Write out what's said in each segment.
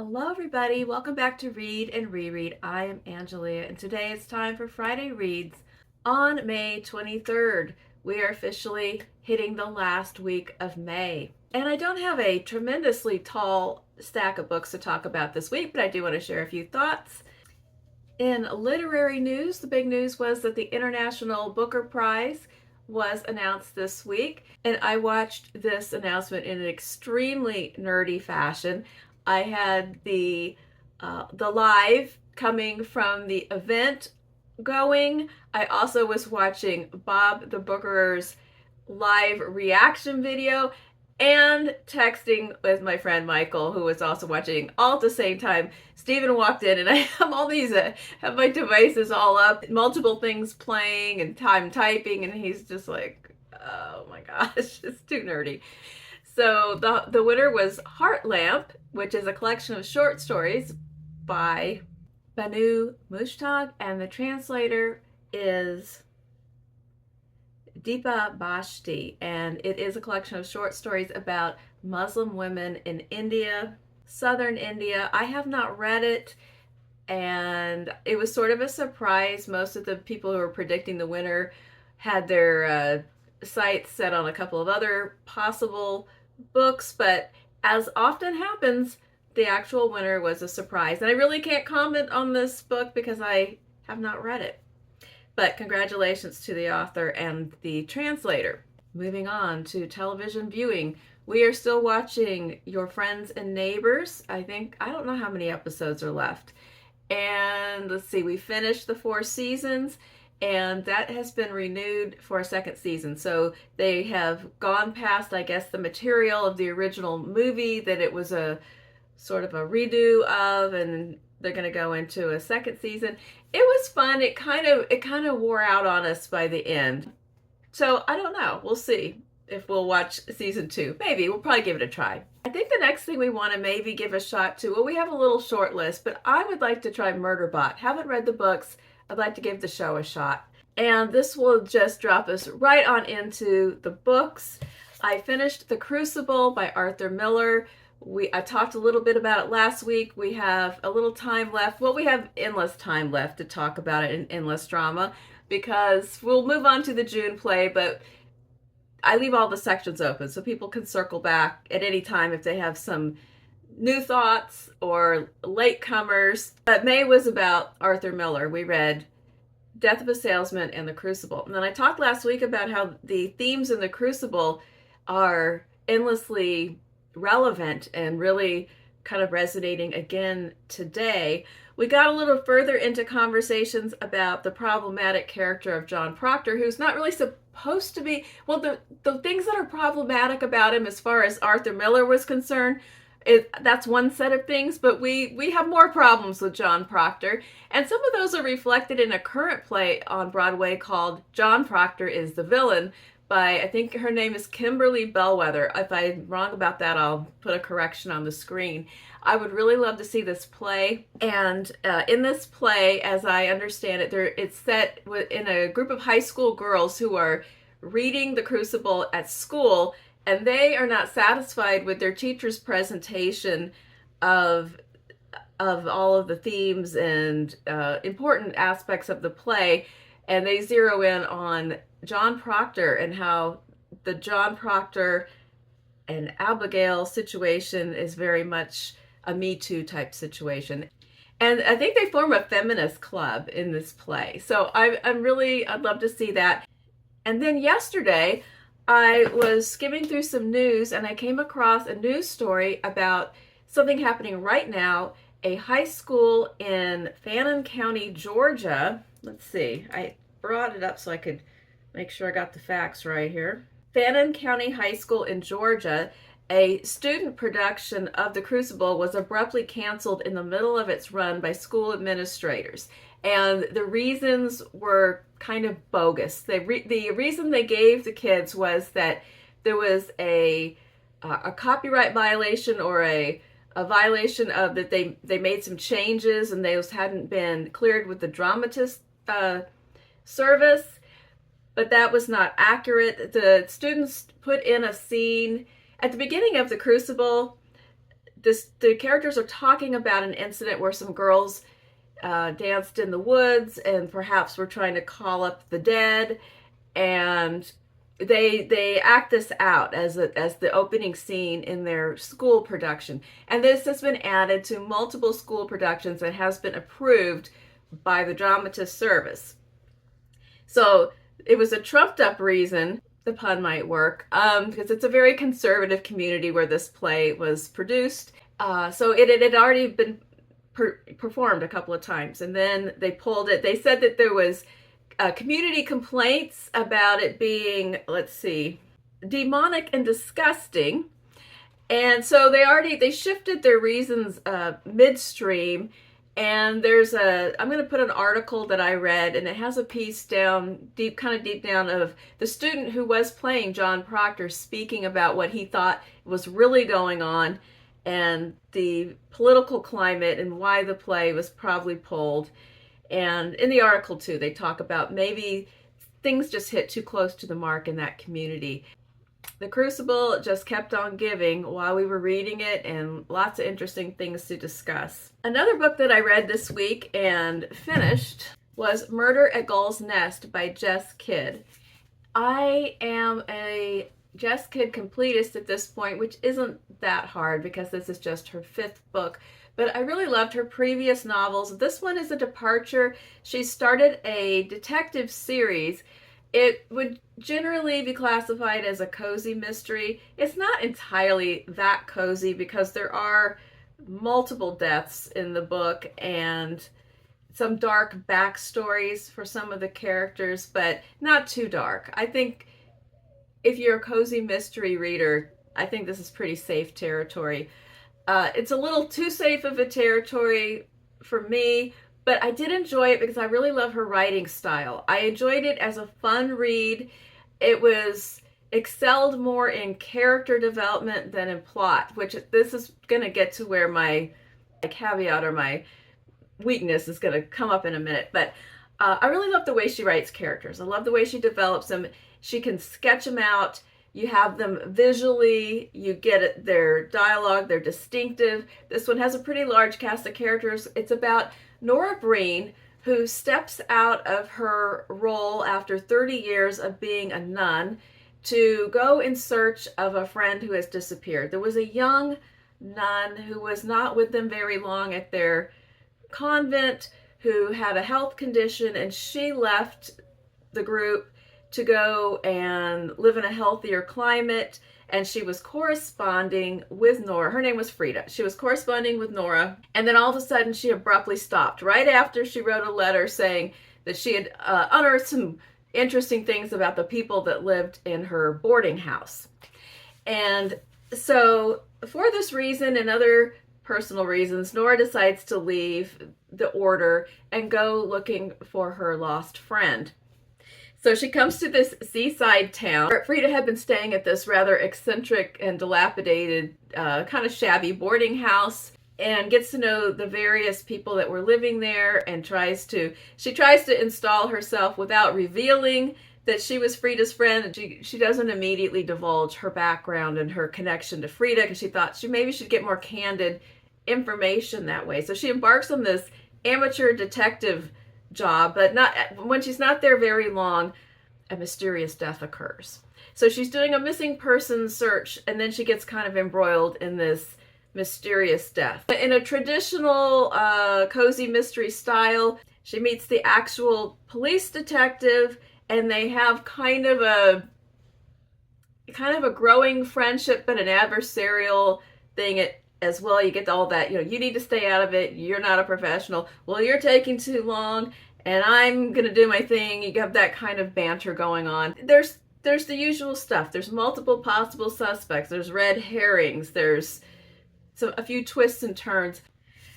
Hello, everybody. Welcome back to Read and Reread. I am Angelia, and today it's time for Friday Reads on May 23rd. We are officially hitting the last week of May. And I don't have a tremendously tall stack of books to talk about this week, but I do want to share a few thoughts. In literary news, the big news was that the International Booker Prize was announced this week, and I watched this announcement in an extremely nerdy fashion. I had the live coming from the event going. I also was watching Bob the Booker's live reaction video and texting with my friend Michael, who was also watching all at the same time. Steven walked in, and I have all these, have my devices all up, multiple things playing, and time typing, and he's just like, oh my gosh, it's too nerdy. So the winner was Heart Lamp, which is a collection of short stories by Banu Mushtaq, and the translator is Deepa Bhasthi, and it is a collection of short stories about Muslim women in India, southern India. I have not read it, and it was sort of a surprise. Most of the people who were predicting the winner had their sights set on a couple of other possible books, but as often happens, the actual winner was a surprise. And I really can't comment on this book because I have not read it. But congratulations to the author and the translator. Moving on to television viewing. We are still watching Your Friends and Neighbors. I don't know how many episodes are left. And let's see, we finished the 4 seasons, and that has been renewed for a second season. So they have gone past, I guess, the material of the original movie that it was a sort of a redo of, and they're going to go into a second season. It was fun. It kind of wore out on us by the end. So I don't know. We'll see if we'll watch season 2. Maybe. We'll probably give it a try. I think the next thing we want to maybe give a shot to, well, we have a little short list, but I would like to try Murderbot. Haven't read the books. I'd like to give the show a shot. And this will just drop us right on into the books. I finished The Crucible by Arthur Miller. I talked a little bit about it last week. We have a little time left. Well, we have endless time left to talk about it in Endless Drama, because we'll move on to the June play, but I leave all the sections open so people can circle back at any time if they have some new thoughts or latecomers. But May was about Arthur Miller. We read Death of a Salesman and The Crucible. And then I talked last week about how the themes in The Crucible are endlessly relevant and really kind of resonating again today. We got a little further into conversations about the problematic character of John Proctor, who's not really supposed to be, well, the things that are problematic about him as far as Arthur Miller was concerned, that's one set of things, but we have more problems with John Proctor, and some of those are reflected in a current play on Broadway called John Proctor is the Villain, by, I think her name is Kimberly Bellwether. If I'm wrong about that, I'll put a correction on the screen. I would really love to see this play. And in this play, as I understand it, it's set in a group of high school girls who are reading The Crucible at school, and they are not satisfied with their teacher's presentation of all of the themes and important aspects of the play, and they zero in on John Proctor and how the John Proctor and Abigail situation is very much a Me Too type situation. And I think they form a feminist club in this play. So I'd love to see that. And then yesterday, I was skimming through some news, and I came across a news story about something happening right now. A high school in Fannin County, Georgia. Let's see, I brought it up so I could make sure I got the facts right here. Fannin County High School in Georgia, a student production of The Crucible was abruptly canceled in the middle of its run by school administrators. And the reasons were kind of bogus. The reason they gave the kids was that there was a copyright violation, or a violation of that they made some changes and those hadn't been cleared with the dramatist service. But that was not accurate. The students put in a scene at the beginning of The Crucible. the characters are talking about an incident where some girls danced in the woods and perhaps were trying to call up the dead, and they act this out as the opening scene in their school production. And this has been added to multiple school productions and has been approved by the dramatist service. So it was a trumped up reason, the pun might work, because it's a very conservative community where this play was produced. So it had already been performed a couple of times, and then they pulled it. They said that there was community complaints about it being, let's see, demonic and disgusting, and so they shifted their reasons midstream. And I'm going to put an article that I read, and it has a piece kind of deep down, of the student who was playing John Proctor speaking about what he thought was really going on and the political climate and why the play was probably pulled. And in the article too, they talk about maybe things just hit too close to the mark in that community. The Crucible just kept on giving while we were reading it, and lots of interesting things to discuss. Another book that I read this week and finished was Murder at Gull's Nest by Jess Kidd. I am a Jess Kidd completist at this point, which isn't that hard because this is just her 5th book. But I really loved her previous novels. This one is a departure. She started a detective series. It would generally be classified as a cozy mystery. It's not entirely that cozy because there are multiple deaths in the book and some dark backstories for some of the characters, but not too dark. I think if you're a cozy mystery reader, I think this is pretty safe territory. It's a little too safe of a territory for me, but I did enjoy it because I really love her writing style. I enjoyed it as a fun read. It was excelled more in character development than in plot, which this is going to get to where my caveat or my weakness is going to come up in a minute. But I really love the way she writes characters. I love the way she develops them. She can sketch them out. You have them visually, you get it, their dialogue, they're distinctive. This one has a pretty large cast of characters. It's about Nora Breen, who steps out of her role after 30 years of being a nun to go in search of a friend who has disappeared. There was a young nun who was not with them very long at their convent who had a health condition, and she left the group to go and live in a healthier climate, and she was corresponding with Nora. Her name was Frida. She was corresponding with Nora, and then all of a sudden she abruptly stopped right after she wrote a letter saying that she had unearthed some interesting things about the people that lived in her boarding house. And so for this reason and other personal reasons, Nora decides to leave the order and go looking for her lost friend. So she comes to this seaside town where Frida had been staying at this rather eccentric and dilapidated, kind of shabby boarding house, and gets to know the various people that were living there, and she tries to install herself without revealing that she was Frida's friend. She doesn't immediately divulge her background and her connection to Frida because she thought she maybe should get more candid information that way. So she embarks on this amateur detective job, but when she's not there very long, a mysterious death occurs. So she's doing a missing person search, and then she gets kind of embroiled in this mysterious death. In a traditional cozy mystery style, she meets the actual police detective, and they have kind of a growing friendship, but an adversarial thing as well. You get all that, you need to stay out of it. You're not a professional. Well, you're taking too long, and I'm going to do my thing. You have that kind of banter going on. There's the usual stuff. There's multiple possible suspects. There's red herrings. There's a few twists and turns.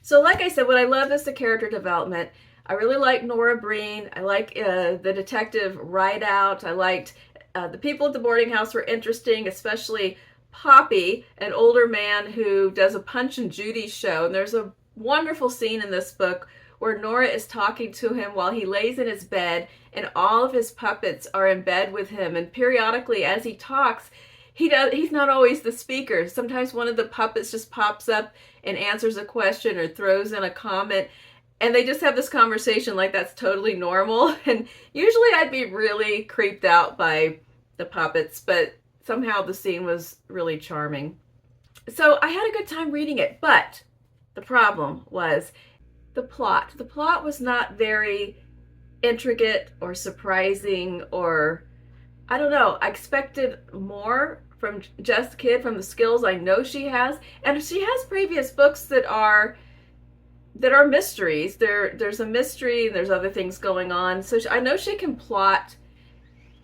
So like I said, what I love is the character development. I really like Nora Breen. I like the detective write-out. I liked the people at the boarding house were interesting, especially Poppy, an older man who does a Punch and Judy show. And there's a wonderful scene in this book where Nora is talking to him while he lays in his bed, and all of his puppets are in bed with him. And periodically, as he talks, he's not always the speaker. Sometimes one of the puppets just pops up and answers a question or throws in a comment, and they just have this conversation like that's totally normal. And usually I'd be really creeped out by the puppets, but somehow the scene was really charming. So I had a good time reading it, but the problem was the plot. The plot was not very intricate or surprising, or I don't know. I expected more from Jess Kidd, from the skills I know she has, and she has previous books that are mysteries. There's a mystery, and there's other things going on. So I know she can plot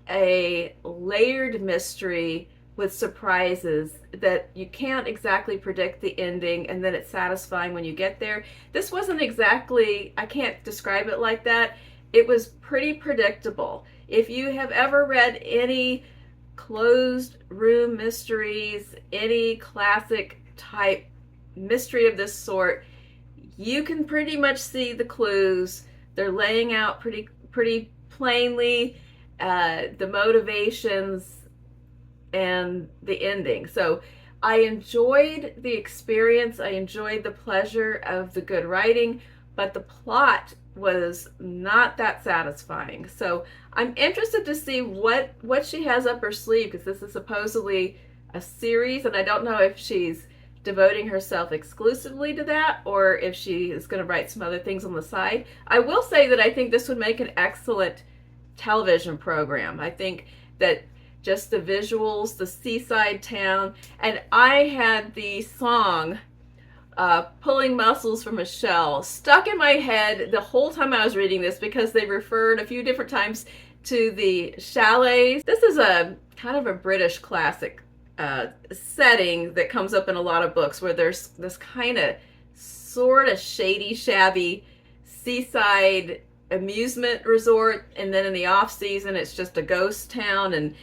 a layered mystery with surprises that you can't exactly predict the ending, and then it's satisfying when you get there. This wasn't exactly, I can't describe it like that. It was pretty predictable. If you have ever read any closed room mysteries, any classic type mystery of this sort, you can pretty much see the clues. They're laying out pretty plainly the motivations and the ending. So I enjoyed the experience. I enjoyed the pleasure of the good writing, but the plot was not that satisfying. So I'm interested to see what she has up her sleeve, because this is supposedly a series, and I don't know if she's devoting herself exclusively to that or if she is going to write some other things on the side. I will say that I think this would make an excellent television program. I think that just the visuals, the seaside town, and I had the song Pulling Mussels from a Shell stuck in my head the whole time I was reading this, because they referred a few different times to the chalets. This is a kind of a British classic setting that comes up in a lot of books, where there's this kind of sort of shady, shabby seaside amusement resort, and then in the off season it's just a ghost town, and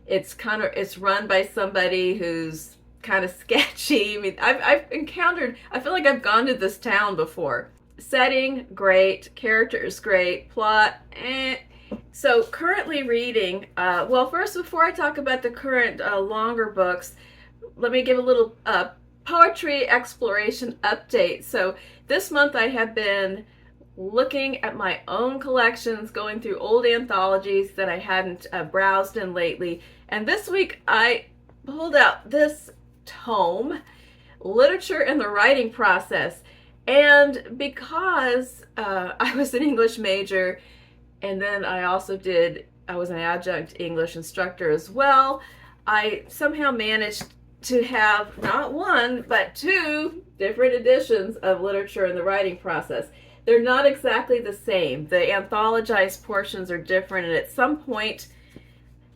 it's run by somebody who's kind of sketchy. I mean, I feel like I've gone to this town before. Setting, great. Characters, great. Plot, eh. So currently reading, well, first, before I talk about the current longer books, let me give a little poetry exploration update. So this month I have been looking at my own collections, going through old anthologies that I hadn't browsed in lately. And this week I pulled out this tome, Literature and the Writing Process. And because I was an English major, and then I was an adjunct English instructor as well, I somehow managed to have not one, but two different editions of Literature and the Writing Process. They're not exactly the same. The anthologized portions are different, and at some point,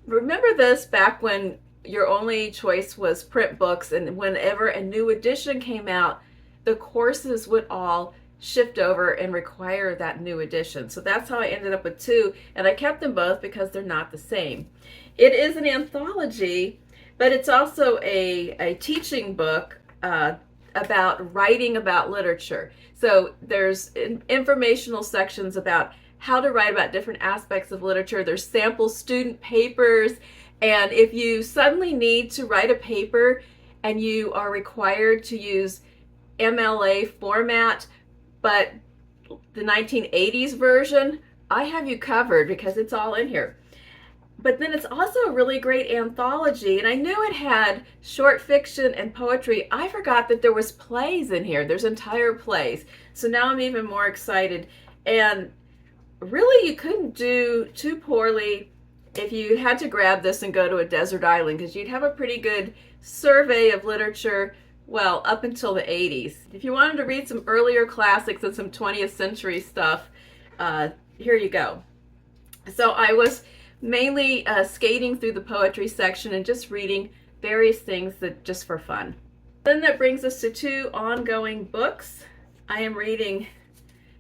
remember this back when your only choice was print books, and whenever a new edition came out, the courses would all shift over and require that new edition. So that's how I ended up with two, and I kept them both because they're not the same. It is an anthology, but it's also a teaching book about writing about literature. So there's informational sections about how to write about different aspects of literature. There's sample student papers, and if you suddenly need to write a paper and you are required to use MLA format, but the 1980s version, I have you covered because it's all in here. But then it's also a really great anthology, and I knew it had short fiction and poetry. I forgot that there was plays in here. There's entire plays. So now I'm even more excited. And really, you couldn't do too poorly if you had to grab this and go to a desert island, because you'd have a pretty good survey of literature, well, up until the 80s. If you wanted to read some earlier classics and some 20th century stuff, here you go. So I was mainly skating through the poetry section and just reading various things that just for fun. Then that brings us to two ongoing books. I am reading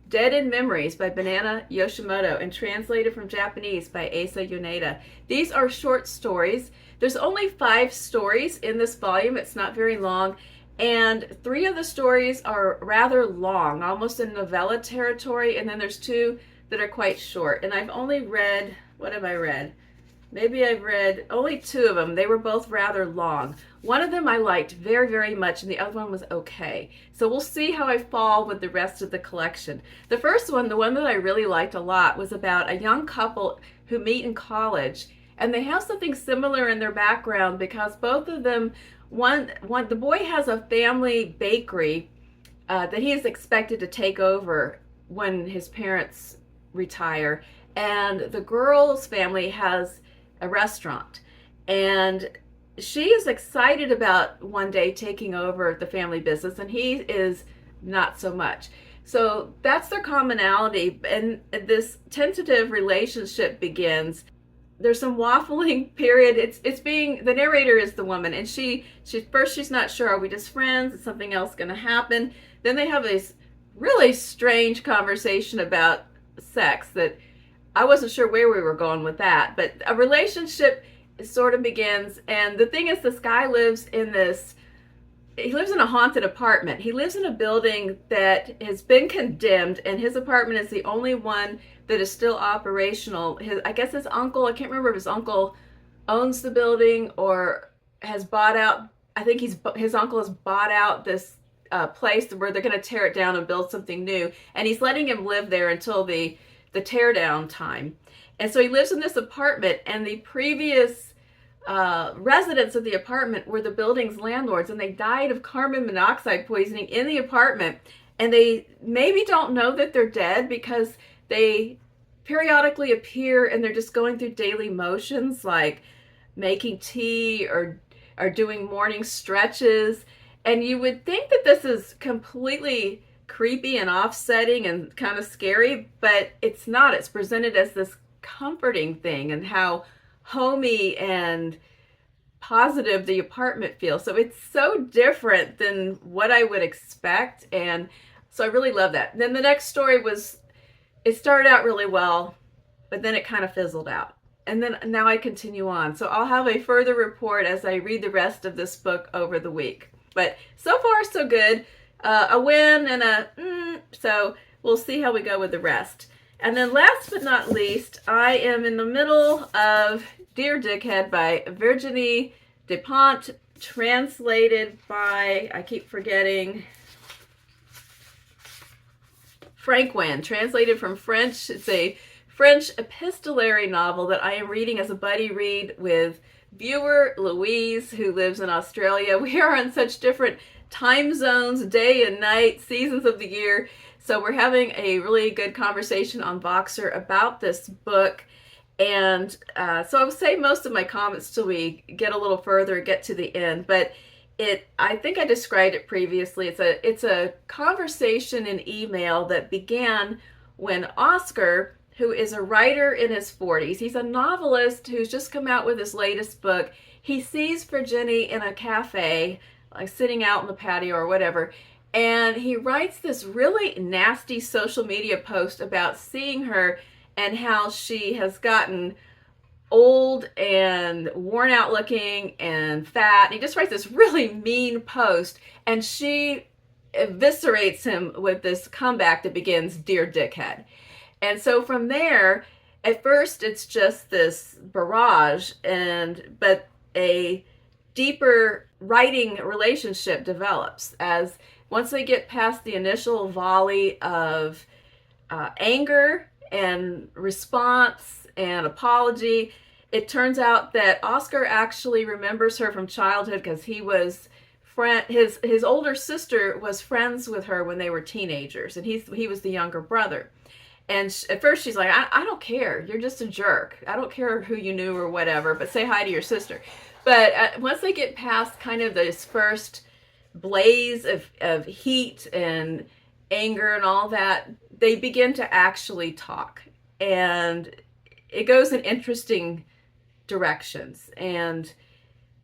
Dead in Memories by Banana Yoshimoto and translated from Japanese by Asa Yoneda. These are short stories. There's only 5 stories in this volume. It's not very long. And 3 of the stories are rather long, almost in novella territory. And then there's 2 that are quite short. And I've only read, what have I read? Maybe I've read only two of them. They were both rather long. One of them I liked very, very much, and the other one was okay. So we'll see how I fall with the rest of the collection. The first one, the one that I really liked a lot, was about a young couple who meet in college, and they have something similar in their background because both of them, the boy has a family bakery that he is expected to take over when his parents retire, and the girl's family has a restaurant, and she is excited about one day taking over the family business, and he is not so much. So that's their commonality, and this tentative relationship begins. There's some waffling period. It's being, the narrator is the woman, and she first she's not sure, are we just friends, is something else going to happen? Then they have this really strange conversation about sex that I wasn't sure where we were going with that, but a relationship sort of begins. And the thing is, this guy lives in a haunted apartment. He lives in a building that has been condemned, and his apartment is the only one that is still operational. I guess his uncle, I can't remember if his uncle owns the building or has bought out. I think his uncle has bought out this place where they're going to tear it down and build something new, and he's letting him live there until the teardown time. And so he lives in this apartment, and the previous residents of the apartment were the building's landlords, and they died of carbon monoxide poisoning in the apartment. And they maybe don't know that they're dead because they periodically appear and they're just going through daily motions like making tea or doing morning stretches. And you would think that this is completely creepy and offsetting and kind of scary, but it's not. It's presented as this comforting thing, and how homey and positive the apartment feels. So it's so different than what I would expect, and so I really love that. Then the next story it started out really well, but then it kind of fizzled out. And then now I continue on. So I'll have a further report as I read the rest of this book over the week. But so far, so good. A win and so we'll see how we go with the rest. And then last but not least, I am in the middle of Dear Dickhead by Virginie Despentes, translated by, I keep forgetting, Frank Wynne, translated from French. It's a French epistolary novel that I am reading as a buddy read with viewer Louise, who lives in Australia. We are on such different time zones, day and night, seasons of the year. So we're having a really good conversation on Voxer about this book. And so I will save most of my comments till we get a little further, get to the end. But I think I described it previously. It's a conversation in email that began when Oscar, who is a writer in his 40s, he's a novelist who's just come out with his latest book. He sees Virginie in a cafe, like sitting out on the patio or whatever, and he writes this really nasty social media post about seeing her and how she has gotten old and worn out looking and fat. And he just writes this really mean post, and she eviscerates him with this comeback that begins, Dear Dickhead. And so from there, at first it's just this barrage, but a deeper writing relationship develops as once they get past the initial volley of anger and response and apology. It turns out that Oscar actually remembers her from childhood because his older sister was friends with her when they were teenagers, and he was the younger brother. And at first she's like, I don't care. You're just a jerk. I don't care who you knew or whatever, but say hi to your sister. But once they get past kind of this first blaze of heat and anger and all that, they begin to actually talk. And it goes in interesting directions and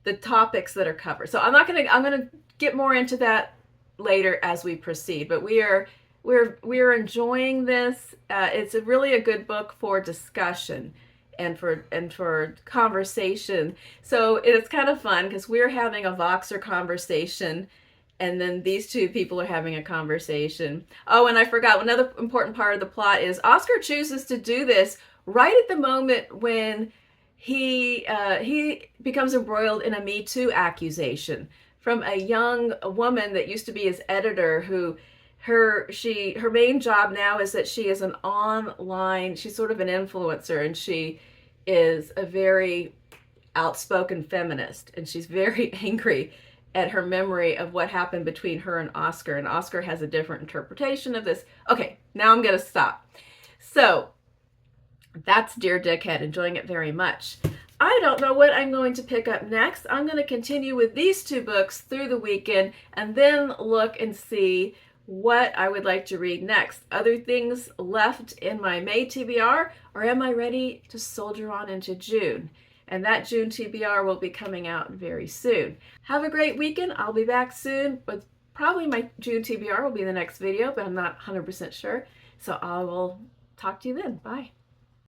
the topics that are covered. So I'm gonna get more into that later as we proceed, but we're enjoying this. It's really a good book for discussion and for conversation. So it's kind of fun because we're having a Voxer conversation, and then these two people are having a conversation. Oh, and I forgot, another important part of the plot is Oscar chooses to do this right at the moment when he becomes embroiled in a Me Too accusation from a young woman that used to be his editor, who her main job now is that she is an online, she's sort of an influencer, and she is a very outspoken feminist, and she's very angry at her memory of what happened between her and Oscar has a different interpretation of this. Okay, now I'm gonna stop. So that's Dear Dickhead, enjoying it very much. I don't know what I'm going to pick up next. I'm going to continue with these two books through the weekend and then look and see what I would like to read next. Other things left in my May TBR, or am I ready to soldier on into June? And that June TBR will be coming out very soon. Have a great weekend. I'll be back soon with probably my June TBR will be the next video, but I'm not 100% sure. So I will talk to you then. Bye.